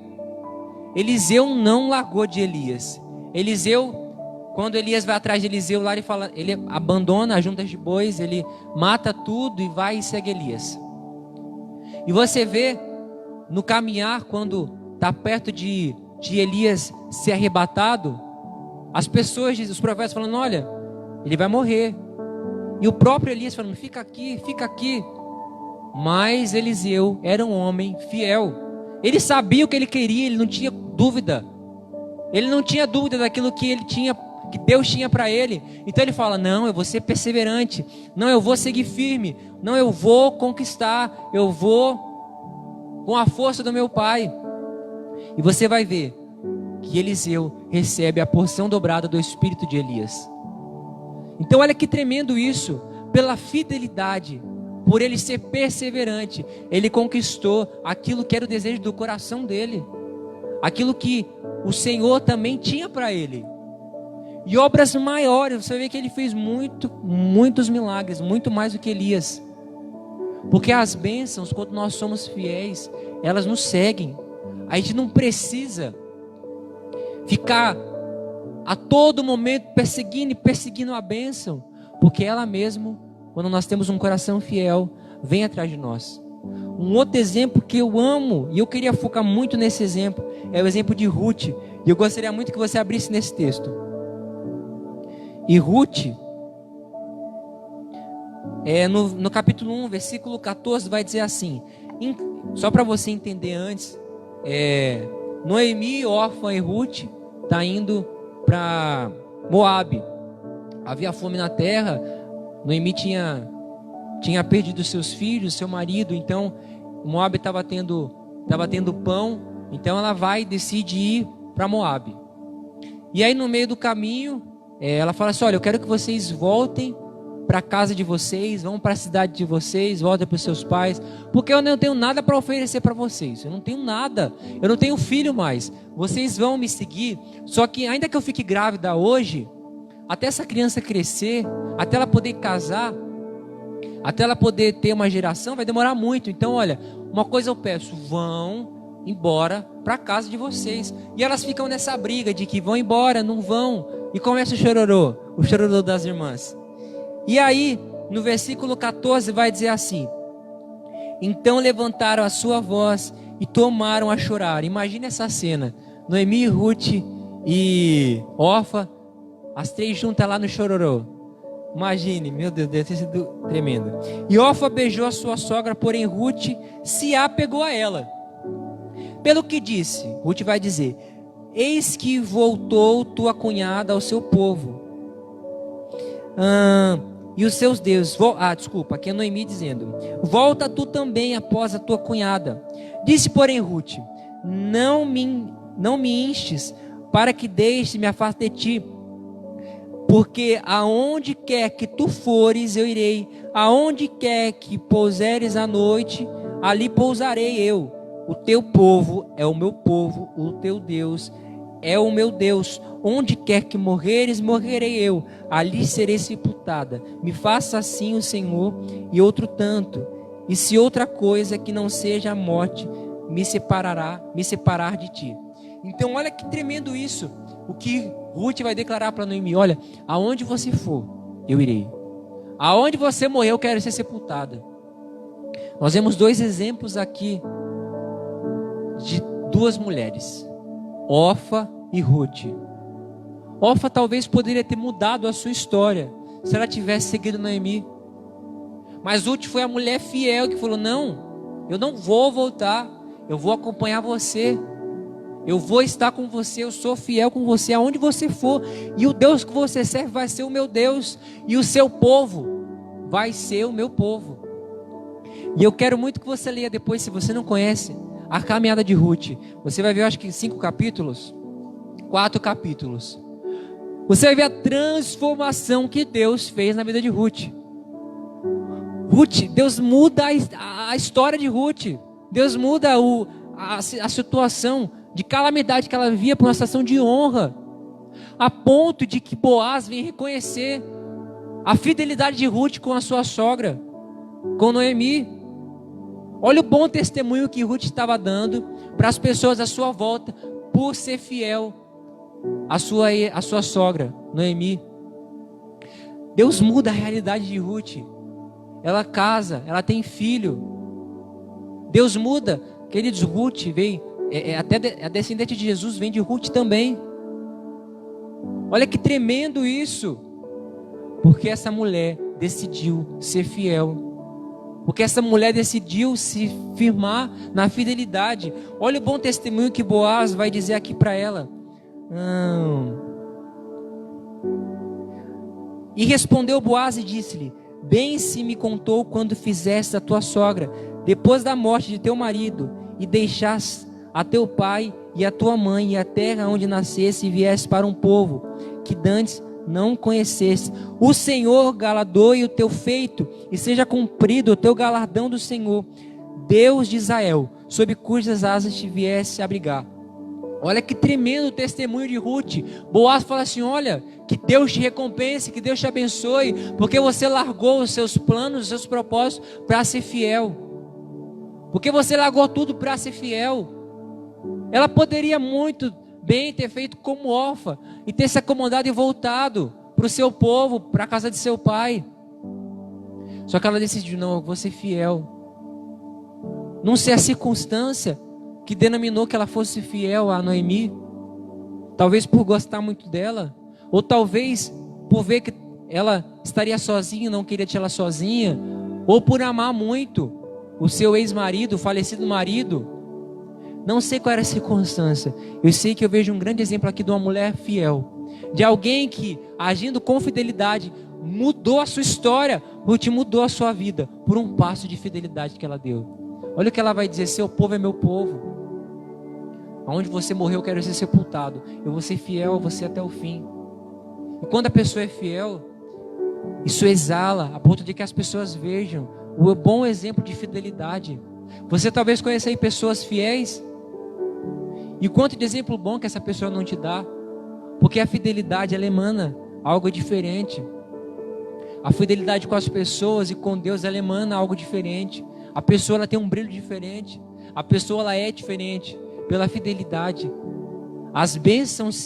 Eliseu não largou de Elias. Eliseu, quando Elias vai atrás de Eliseu lá, ele abandona as juntas de bois, ele mata tudo e vai e segue Elias. E você vê no caminhar, quando está perto de Elias ser arrebatado, as pessoas, os profetas falando: olha, ele vai morrer. E o próprio Elias falando: fica aqui, fica aqui. Mas Eliseu era um homem fiel. Ele sabia o que ele queria, ele não tinha dúvida. Ele não tinha dúvida daquilo que ele tinha, que Deus tinha para ele. Então ele fala: não, eu vou ser perseverante. Não, eu vou seguir firme. Não, eu vou conquistar. Eu vou com a força do meu pai. E você vai ver que Eliseu recebe a porção dobrada do espírito de Elias. Então olha que tremendo isso. Pela fidelidade, por ele ser perseverante, ele conquistou aquilo que era o desejo do coração dele, aquilo que o Senhor também tinha para ele. E obras maiores, você vê que ele fez muitos milagres, muito mais do que Elias. Porque as bênçãos, quando nós somos fiéis, elas nos seguem. A gente não precisa ficar a todo momento perseguindo a bênção, porque ela mesmo, quando nós temos um coração fiel, vem atrás de nós. Um outro exemplo que eu amo, e eu queria focar muito nesse exemplo, é o exemplo de Ruth. E eu gostaria muito que você abrisse nesse texto. E Ruth, no capítulo 1, versículo 14, vai dizer assim, só para você entender antes, Noemi, órfã, e Ruth está indo para Moabe. Havia fome na terra. Noemi tinha perdido seus filhos, seu marido. Então Moabe estava tendo pão. Então ela decide ir para Moabe. E aí no meio do caminho, ela fala assim: olha, eu quero que vocês voltem para a casa de vocês, vão para a cidade de vocês, voltem para os seus pais, porque eu não tenho nada para oferecer para vocês, eu não tenho nada, eu não tenho filho mais, vocês vão me seguir, só que ainda que eu fique grávida hoje, até essa criança crescer, até ela poder casar, até ela poder ter uma geração, vai demorar muito. Então olha, uma coisa eu peço, vão embora para a casa de vocês, e elas ficam nessa briga de que vão embora, não vão, e começa o chororô das irmãs. E aí, no versículo 14 vai dizer assim: então levantaram a sua voz e tomaram a chorar. Imagina essa cena, Noemi, Ruth e Orfa, as três juntas lá no chororô. Imagine, meu Deus, deve ter sido tremendo. E Orfa beijou a sua sogra, porém Ruth se apegou a ela. Pelo que disse, Ruth vai dizer: eis que voltou tua cunhada ao seu povo e os seus deuses. Aqui é Noemi dizendo: volta tu também após a tua cunhada. Disse, porém, Ruth: não me instes para que deixe me afaste de ti, porque aonde quer que tu fores eu irei, aonde quer que pousares a noite, ali pousarei eu. O teu povo é o meu povo, o teu Deus é o meu Deus. Onde quer que morreres, morrerei eu, ali serei sepultada. Me faça assim o Senhor, e outro tanto, e se outra coisa que não seja a morte me separar de ti. Então olha que tremendo isso, o que Ruth vai declarar para Noemi: olha, aonde você for, eu irei. Aonde você morrer, eu quero ser sepultada. Nós vemos dois exemplos aqui de duas mulheres, Orfa e Ruth. Orfa talvez poderia ter mudado a sua história se ela tivesse seguido Noemi, mas Ruth foi a mulher fiel que falou: não, eu não vou voltar, eu vou acompanhar você, eu vou estar com você, eu sou fiel com você aonde você for, e o Deus que você serve vai ser o meu Deus, e o seu povo vai ser o meu povo. E eu quero muito que você leia depois, se você não conhece, a caminhada de Ruth. Você vai ver, eu acho que 4 capítulos. Você vai ver a transformação que Deus fez na vida de Ruth. Deus muda a história de Ruth. Deus muda a situação de calamidade que ela vivia para uma situação de honra, a ponto de que Boaz vem reconhecer a fidelidade de Ruth com a sua sogra, com Noemi. Olha o bom testemunho que Ruth estava dando para as pessoas à sua volta, por ser fiel à sua sogra, Noemi. Deus muda a realidade de Ruth. Ela casa, ela tem filho. Deus muda, queridos. Ruth vem, até a descendente de Jesus vem de Ruth também. Olha que tremendo isso, porque essa mulher decidiu ser fiel. Porque essa mulher decidiu se firmar na fidelidade. Olha o bom testemunho que Boaz vai dizer aqui para ela. E respondeu Boaz e disse-lhe: bem se me contou quando fizeste a tua sogra, depois da morte de teu marido, e deixaste a teu pai e a tua mãe e a terra onde nasceste, e vieste para um povo que dantes não conhecesse. O Senhor galardoe o teu feito, e seja cumprido o teu galardão do Senhor, Deus de Israel, sob cujas asas te viesse abrigar. Olha que tremendo testemunho de Ruth. Boaz fala assim: olha, que Deus te recompense, que Deus te abençoe, porque você largou os seus planos, os seus propósitos para ser fiel. Porque você largou tudo para ser fiel. Ela poderia muito bem ter feito como Orfa e ter se acomodado e voltado para o seu povo, para a casa de seu pai. Só que ela decidiu: não, eu vou ser fiel. Não sei a circunstância que denominou que ela fosse fiel a Noemi. Talvez por gostar muito dela, ou talvez por ver que ela estaria sozinha, não queria deixar ela sozinha, ou por amar muito o seu ex-marido, o falecido marido. Não sei qual era a circunstância. Eu sei que eu vejo um grande exemplo aqui de uma mulher fiel, de alguém que, agindo com fidelidade, mudou a sua história. Ruth mudou a sua vida por um passo de fidelidade que ela deu. Olha o que ela vai dizer: seu povo é meu povo. Aonde você morreu, eu quero ser sepultado. Eu vou ser fiel a você até o fim. E quando a pessoa é fiel, Isso exala a ponto de que as pessoas vejam o bom exemplo de fidelidade. Você talvez conheça aí pessoas fiéis. E quanto de exemplo bom que essa pessoa não te dá. Porque a fidelidade, ela emana algo diferente. A fidelidade com as pessoas e com Deus, ela emana algo diferente. A pessoa, ela tem um brilho diferente. A pessoa, ela é diferente pela fidelidade. As bênçãos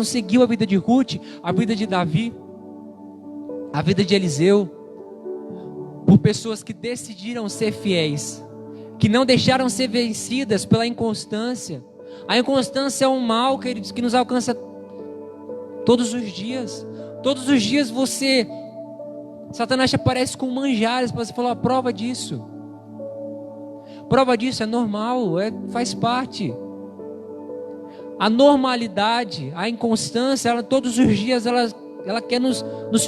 seguiu a vida de Ruth, a vida de Davi, a vida de Eliseu, por pessoas que decidiram ser fiéis, que não deixaram ser vencidas pela inconstância. A inconstância é um mal, queridos, que nos alcança todos os dias. Todos os dias Satanás te aparece com manjares para você falar, a prova disso. Prova disso é normal, faz parte. A normalidade, a inconstância, todos os dias ela quer nos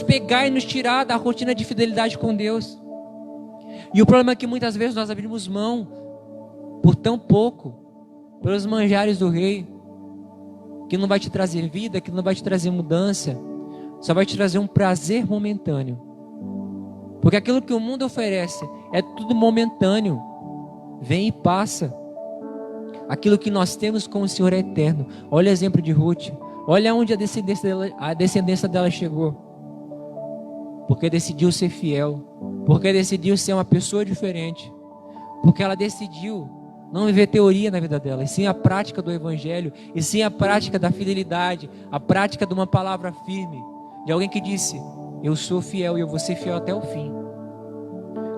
pegar e nos tirar da rotina de fidelidade com Deus. E o problema é que muitas vezes nós abrimos mão por tão pouco, pelos manjares do rei, que não vai te trazer vida, que não vai te trazer mudança, só vai te trazer um prazer momentâneo. Porque aquilo que o mundo oferece é tudo momentâneo, vem e passa. Aquilo que nós temos com o Senhor é eterno. Olha o exemplo de Ruth, olha onde a descendência dela chegou. Porque decidiu ser fiel, porque decidiu ser uma pessoa diferente, porque ela decidiu não viver teoria na vida dela, e sim a prática do Evangelho, e sim a prática da fidelidade, a prática de uma palavra firme, de alguém que disse, eu sou fiel e eu vou ser fiel até o fim.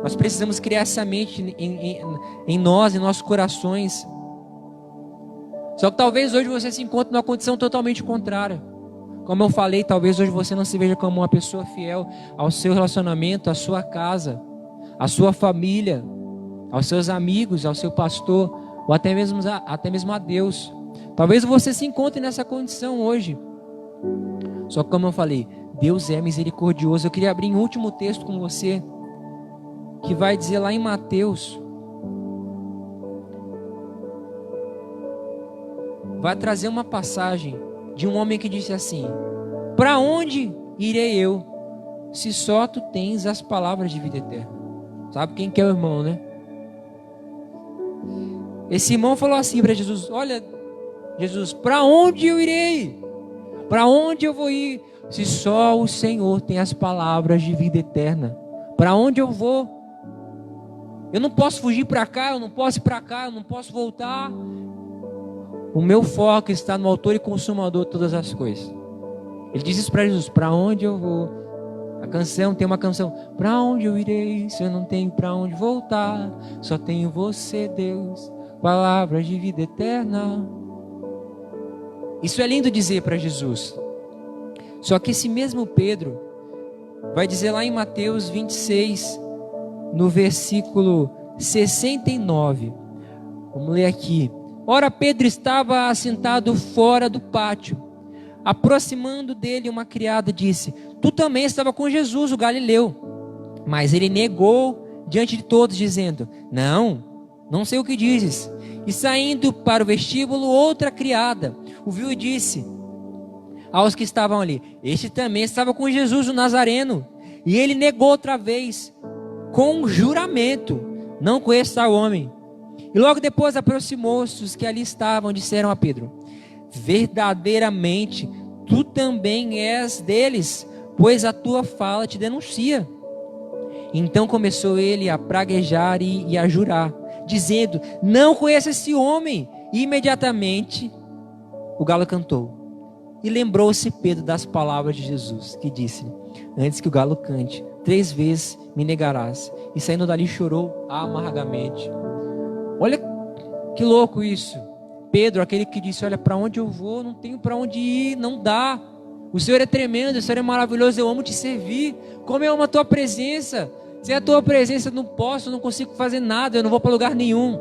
Nós precisamos criar essa mente em nós, em nossos corações. Só que talvez hoje você se encontre numa condição totalmente contrária. Como eu falei, talvez hoje você não se veja como uma pessoa fiel ao seu relacionamento, à sua casa, à sua família, aos seus amigos, ao seu pastor, ou até mesmo a Deus. Talvez você se encontre nessa condição hoje. Só que como eu falei, Deus é misericordioso. Eu queria abrir um último texto com você, que vai dizer lá em Mateus, vai trazer uma passagem de um homem que disse assim, para onde irei eu, se só tu tens as palavras de vida eterna? Sabe quem que é o irmão, né? Esse irmão falou assim para Jesus, olha, Jesus, para onde eu irei? Para onde eu vou ir? Se só o Senhor tem as palavras de vida eterna. Para onde eu vou? Eu não posso fugir para cá, eu não posso ir para cá, eu não posso voltar. O meu foco está no autor e consumador de todas as coisas. Ele diz isso para Jesus, para onde eu vou? Tem uma canção, para onde eu irei, se eu não tenho para onde voltar? Só tenho você, Deus, palavras de vida eterna. Isso é lindo dizer para Jesus. Só que esse mesmo Pedro vai dizer lá em Mateus 26, no versículo 69. Vamos ler aqui. Ora, Pedro estava assentado fora do pátio. Aproximando dele, uma criada disse, tu também estava com Jesus, o Galileu. Mas ele negou diante de todos, dizendo, não sei o que dizes. E saindo para o vestíbulo, outra criada o viu e disse aos que estavam ali, este também estava com Jesus, o Nazareno. E ele negou outra vez, com juramento, não conheço tal homem. E logo depois aproximou-se os que ali estavam, disseram a Pedro, verdadeiramente tu também és deles, pois a tua fala te denuncia. Então começou ele a praguejar e a jurar, dizendo, não conheço esse homem. E imediatamente o galo cantou. E lembrou-se Pedro das palavras de Jesus, que disse, antes que o galo cante, 3 vezes me negarás. E saindo dali chorou amargamente. Olha que louco isso. Pedro, aquele que disse, olha, para onde eu vou, não tenho para onde ir, não dá. O Senhor é tremendo, o Senhor é maravilhoso, eu amo te servir. Como eu amo a tua presença. Sem a tua presença eu não posso, eu não consigo fazer nada, eu não vou para lugar nenhum.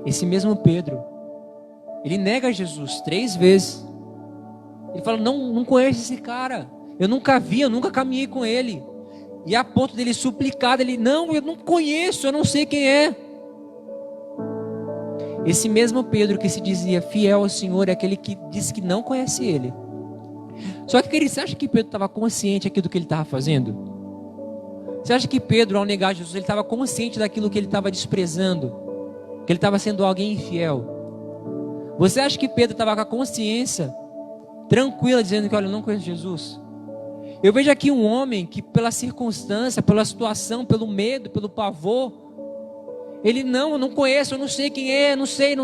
Esse mesmo Pedro, ele nega Jesus 3 vezes. Ele fala, não conheço esse cara, eu nunca vi, eu nunca caminhei com ele. E a ponto dele suplicar, ele, não, eu não conheço, eu não sei quem é. Esse mesmo Pedro que se dizia fiel ao Senhor é aquele que diz que não conhece ele. Só que, querido, você acha que Pedro estava consciente aqui do que ele estava fazendo? Você acha que Pedro, ao negar Jesus, ele estava consciente daquilo que ele estava desprezando? Que ele estava sendo alguém infiel? Você acha que Pedro estava com a consciência tranquila, dizendo que, olha, eu não conheço Jesus? Eu vejo aqui um homem que, pela circunstância, pela situação, pelo medo, pelo pavor, ele eu não conheço, eu não sei quem é, não sei.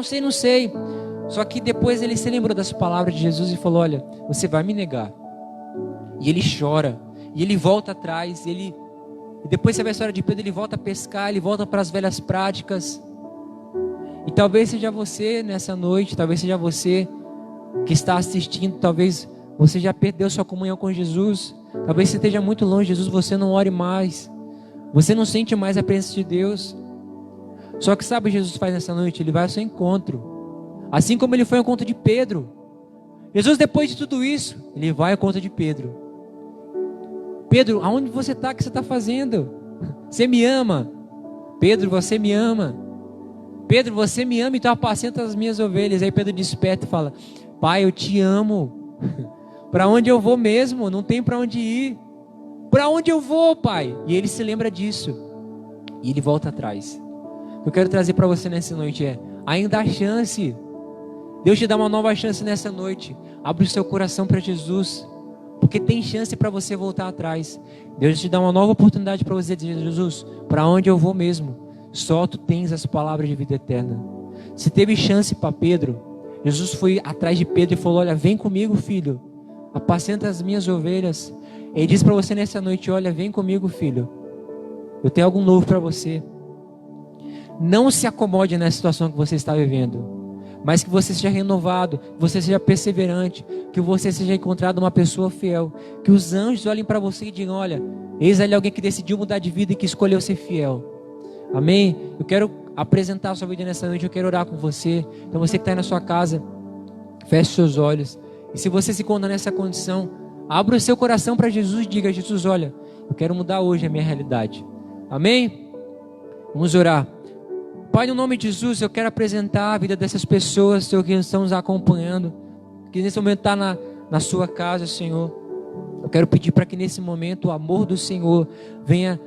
Só que depois ele se lembrou das palavras de Jesus e falou, olha, você vai me negar. E ele chora, e ele volta atrás, e depois você vê a história de Pedro, ele volta a pescar, ele volta para as velhas práticas. E talvez seja você nessa noite, talvez seja você que está assistindo, talvez você já perdeu sua comunhão com Jesus, talvez você esteja muito longe de Jesus, você não ore mais, você não sente mais a presença de Deus. Só que sabe o que Jesus faz nessa noite? Ele vai ao seu encontro, assim como ele foi ao encontro de Pedro. Jesus, depois de tudo isso, ele vai ao encontro de Pedro. Pedro, aonde você está? O que você está fazendo? Você me ama? Pedro, você me ama? Pedro, você me ama, então apacenta as minhas ovelhas. Aí Pedro desperta e fala, Pai, eu te amo. Para onde eu vou mesmo? Não tem para onde ir. Para onde eu vou, Pai? E ele se lembra disso. E ele volta atrás. O que eu quero trazer para você nessa noite ainda há chance. Deus te dá uma nova chance nessa noite. Abre o seu coração para Jesus, porque tem chance para você voltar atrás. Deus te dá uma nova oportunidade para você dizer, Jesus, para onde eu vou mesmo? Só tu tens as palavras de vida eterna. Se teve chance para Pedro, Jesus foi atrás de Pedro e falou, olha, vem comigo, filho, apacenta as minhas ovelhas. Ele diz para você nessa noite, olha, vem comigo, filho, eu tenho algo novo para você. Não se acomode nessa situação que você está vivendo, mas que você seja renovado, que você seja perseverante, que você seja encontrado uma pessoa fiel, que os anjos olhem para você e digam, olha, eis ali alguém que decidiu mudar de vida e que escolheu ser fiel. Amém? Eu quero apresentar a sua vida nessa noite, eu quero orar com você. Então você que está aí na sua casa, feche seus olhos. E se você se encontra nessa condição, abra o seu coração para Jesus e diga, Jesus, olha, eu quero mudar hoje a minha realidade. Amém? Vamos orar. Pai, no nome de Jesus, eu quero apresentar a vida dessas pessoas, Senhor, que estão nos acompanhando, que nesse momento está na sua casa, Senhor. Eu quero pedir para que nesse momento o amor do Senhor venha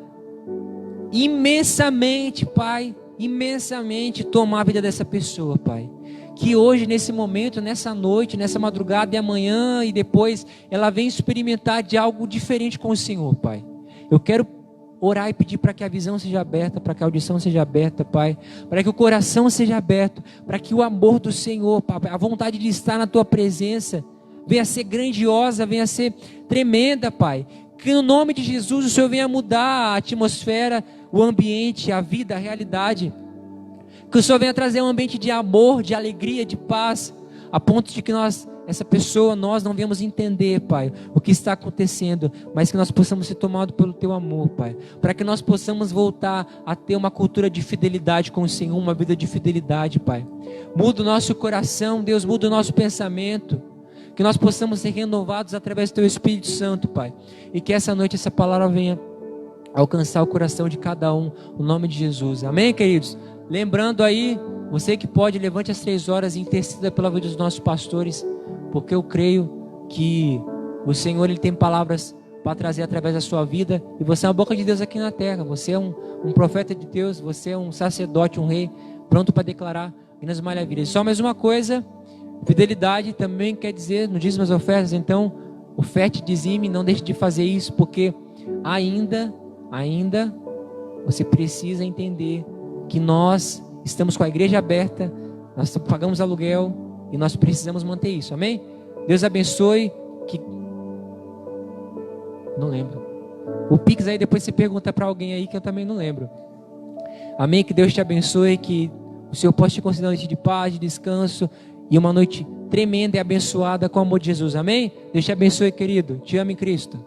imensamente, Pai, imensamente tomar a vida dessa pessoa, Pai. Que hoje, nesse momento, nessa noite, nessa madrugada e amanhã e depois, ela venha experimentar de algo diferente com o Senhor, Pai. Eu quero orar e pedir para que a visão seja aberta, para que a audição seja aberta, Pai, para que o coração seja aberto, para que o amor do Senhor, Pai, a vontade de estar na Tua presença, venha a ser grandiosa, venha a ser tremenda, Pai. Que no nome de Jesus o Senhor venha mudar a atmosfera, o ambiente, a vida, a realidade. Que o Senhor venha trazer um ambiente de amor, de alegria, de paz, a ponto de que nós não venhamos entender, Pai, o que está acontecendo, mas que nós possamos ser tomados pelo Teu amor, Pai, para que nós possamos voltar a ter uma cultura de fidelidade com o Senhor, uma vida de fidelidade, Pai. Muda o nosso coração, Deus, muda o nosso pensamento, que nós possamos ser renovados através do Teu Espírito Santo, Pai, e que essa noite essa palavra venha alcançar o coração de cada um, no nome de Jesus. Amém, queridos? Lembrando aí, você que pode, levante às 3 horas e interceda pela vida dos nossos pastores, porque eu creio que o Senhor, Ele tem palavras para trazer através da sua vida, e você é uma boca de Deus aqui na terra, você é um profeta de Deus, você é um sacerdote, um rei, pronto para declarar grandes maravilhas. Só mais uma coisa, fidelidade também quer dizer no dízimo das ofertas, então oferte, dizime, não deixe de fazer isso, porque ainda você precisa entender que nós estamos com a igreja aberta, nós pagamos aluguel e nós precisamos manter isso, amém? Deus abençoe, não lembro, o Pix aí depois você pergunta para alguém aí que eu também não lembro, amém? Que Deus te abençoe, que o Senhor possa te conceder uma noite de paz, de descanso e uma noite tremenda e abençoada com o amor de Jesus, amém? Deus te abençoe, querido, te amo em Cristo.